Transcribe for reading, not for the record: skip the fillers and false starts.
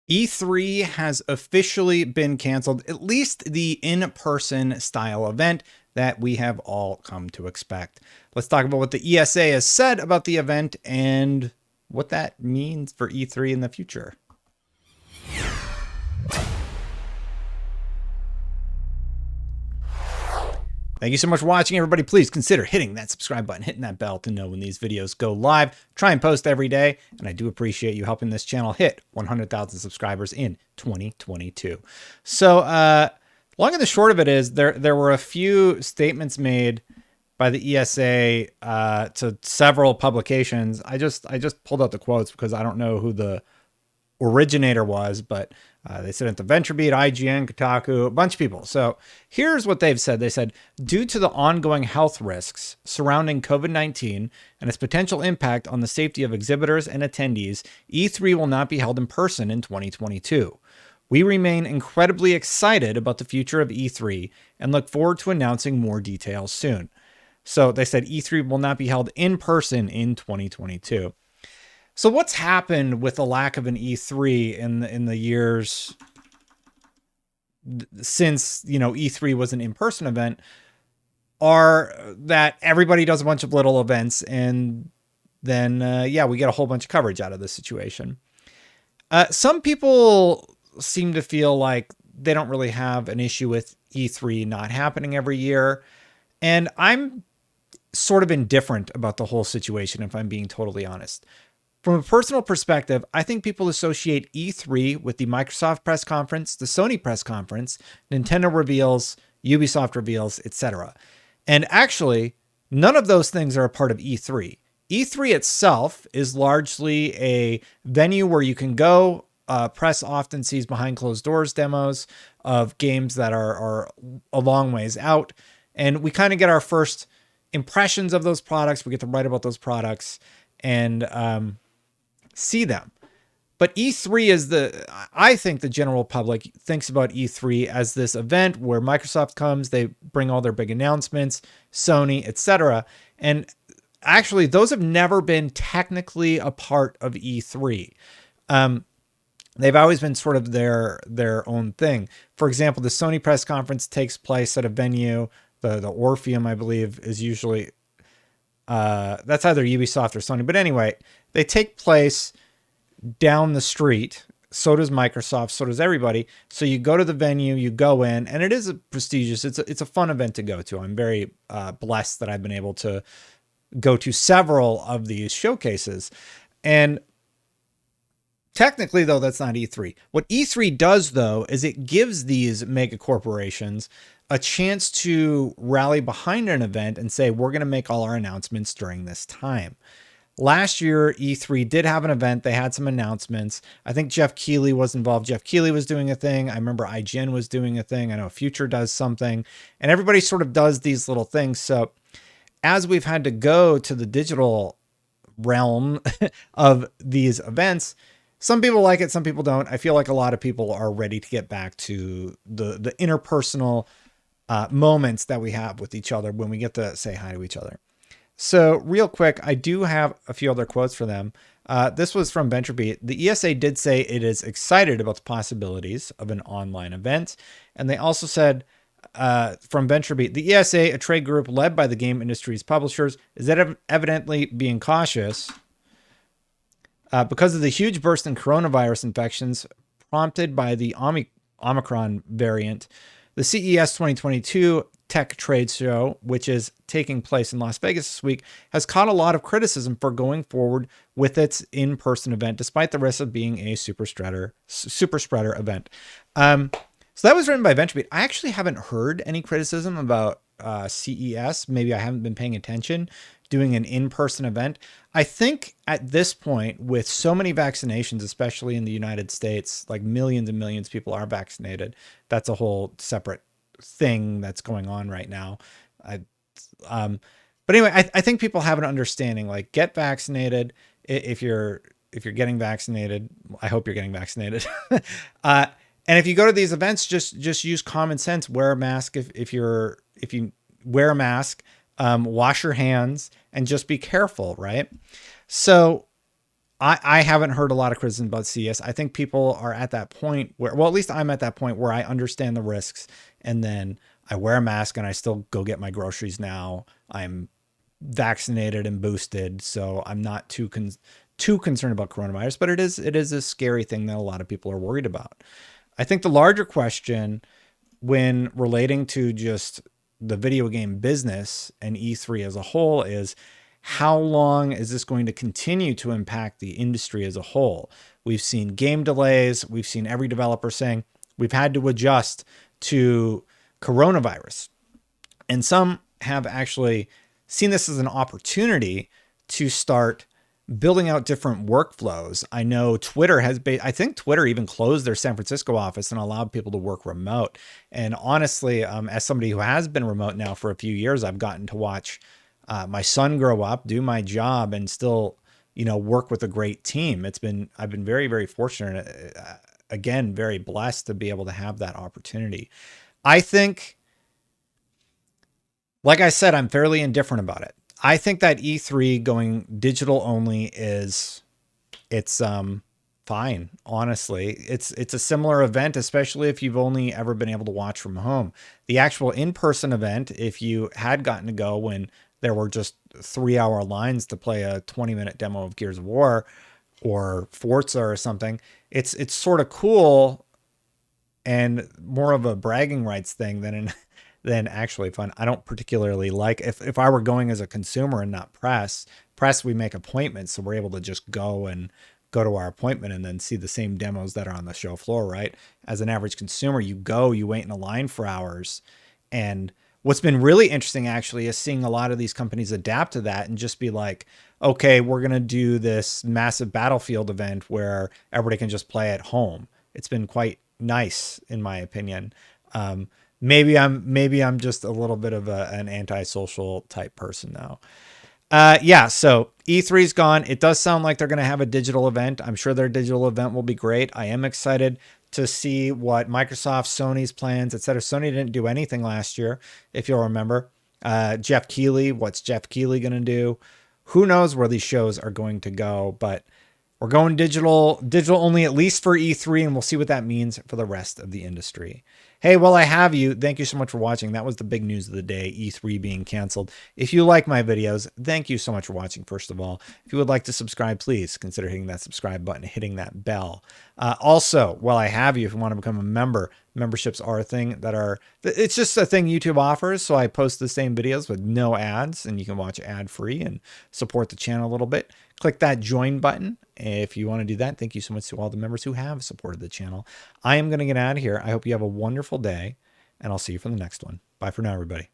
E3 has officially been canceled, at least the in-person style event that we have all come to expect. Let's talk about what the ESA has said about the event and what that means for E3 in the future. Thank you so much for watching, everybody. Please consider hitting that subscribe button, hitting that bell to know when these videos go live. Try and post every day, and I do appreciate you helping this channel hit 100,000 subscribers in 2022. So, long and the short of it is there were a few statements made by the ESA to several publications. I just pulled out the quotes because I don't know who the originator was, but they said it to VentureBeat, IGN, Kotaku, a bunch of people. So here's what they've said. They said, due to the ongoing health risks surrounding COVID-19 and its potential impact on the safety of exhibitors and attendees, E3 will not be held in person in 2022. We remain incredibly excited about the future of E3 and look forward to announcing more details soon. So they said E3 will not be held in person in 2022. So what's happened with the lack of an E3 in the years since, E3 was an in-person event are that everybody does a bunch of little events and then, we get a whole bunch of coverage out of this situation. Some people seem to feel like they don't really have an issue with E3 not happening every year. And I'm sort of indifferent about the whole situation, if I'm being totally honest. From a personal perspective, I think people associate E3 with the Microsoft press conference, the Sony press conference, Nintendo reveals, Ubisoft reveals, etc. And actually, none of those things are a part of E3. E3 itself is largely a venue where you can go. Press often sees behind closed doors demos of games that are a long ways out. And we kind of get our first impressions of those products. We get to write about those products and see them. But E3 is I think the general public thinks about E3 as this event where Microsoft comes, they bring all their big announcements, Sony, etc. And actually, those have never been technically a part of E3. They've always been sort of their own thing. For example, the Sony press conference takes place at a venue. The Orpheum, I believe, is usually that's either Ubisoft or Sony. But anyway, they take place down the street. So does Microsoft. So does everybody. So you go to the venue, you go in, and it is a prestigious. It's a fun event to go to. I'm very blessed that I've been able to go to several of these showcases. And technically, though, that's not E3. What E3 does, though, is it gives these mega corporations a chance to rally behind an event and say, we're going to make all our announcements during this time. Last year, E3 did have an event. They had some announcements. I think Jeff Keighley was involved. Jeff Keighley was doing a thing. I remember IGN was doing a thing. I know Future does something. And everybody sort of does these little things. So as we've had to go to the digital realm of these events, some people like it, some people don't. I feel like a lot of people are ready to get back to the interpersonal moments that we have with each other when we get to say hi to each other. So real quick, I do have a few other quotes for them. This was from VentureBeat. The ESA did say it is excited about the possibilities of an online event. And they also said from VentureBeat, the ESA, a trade group led by the game industry's publishers, is evidently being cautious because of the huge burst in coronavirus infections prompted by the Omicron variant. The CES 2022 tech trade show, which is taking place in Las Vegas this week, has caught a lot of criticism for going forward with its in-person event, despite the risk of being a super spreader event. So that was written by VentureBeat. I actually haven't heard any criticism about CES. Maybe I haven't been paying attention doing an in-person event. I think at this point, with so many vaccinations, especially in the United States, like millions and millions of people are vaccinated. That's a whole separate thing that's going on right now. But anyway, I think people have an understanding, like, get vaccinated. If you're getting vaccinated, I hope you're getting vaccinated. And if you go to these events, just use common sense, wear a mask. If you wear a mask, wash your hands and just be careful. Right. So I haven't heard a lot of criticism about CES. I think people are at that point where, well, at least I'm at that point where I understand the risks, and then I wear a mask and I still go get my groceries now. I'm vaccinated and boosted, so I'm not too concerned about coronavirus, but it is a scary thing that a lot of people are worried about. I think the larger question when relating to just the video game business and E3 as a whole is, how long is this going to continue to impact the industry as a whole? We've seen game delays. We've seen every developer saying we've had to adjust to coronavirus. And some have actually seen this as an opportunity to start building out different workflows. I know Twitter I think Twitter even closed their San Francisco office and allowed people to work remote. And honestly, as somebody who has been remote now for a few years, I've gotten to watch my son grow up, do my job, and still, work with a great team. I've been very, very fortunate, again, very blessed to be able to have that opportunity. I think, like I said, I'm fairly indifferent about it. I think that E3 going digital only it's fine. Honestly, it's a similar event, especially if you've only ever been able to watch from home. The actual in-person event, if you had gotten to go when there were just 3-hour lines to play a 20-minute demo of Gears of War or Forza or something, it's sort of cool and more of a bragging rights thing than actually fun. I don't particularly like, if I were going as a consumer and not press, we make appointments, so we're able to just go to our appointment and then see the same demos that are on the show floor, right? As an average consumer, you wait in a line for hours. And what's been really interesting actually is seeing a lot of these companies adapt to that and just be like, okay, we're going to do this massive Battlefield event where everybody can just play at home. It's been quite nice, in my opinion. Maybe I'm just a little bit of an antisocial type person though. Yeah, so E3's gone. It does sound like they're going to have a digital event. I'm sure their digital event will be great. I am excited to see what Microsoft, Sony's plans, etc. Sony didn't do anything last year, if you'll remember. Jeff Keighley, what's Jeff Keighley going to do? Who knows where these shows are going to go, but we're going digital only, at least for E3, and we'll see what that means for the rest of the industry. Hey, well, I have you. Thank you so much for watching. That was the big news of the day, E3 being canceled. If you like my videos, thank you so much for watching, first of all. If you would like to subscribe, please consider hitting that subscribe button, hitting that bell. Also, while I have you, if you want to become a member, memberships are a thing it's just a thing YouTube offers. So I post the same videos with no ads, and you can watch ad-free and support the channel a little bit. Click that join button if you want to do that. Thank you so much to all the members who have supported the channel. I am going to get out of here. I hope you have a wonderful day, and I'll see you for the next one. Bye for now, everybody.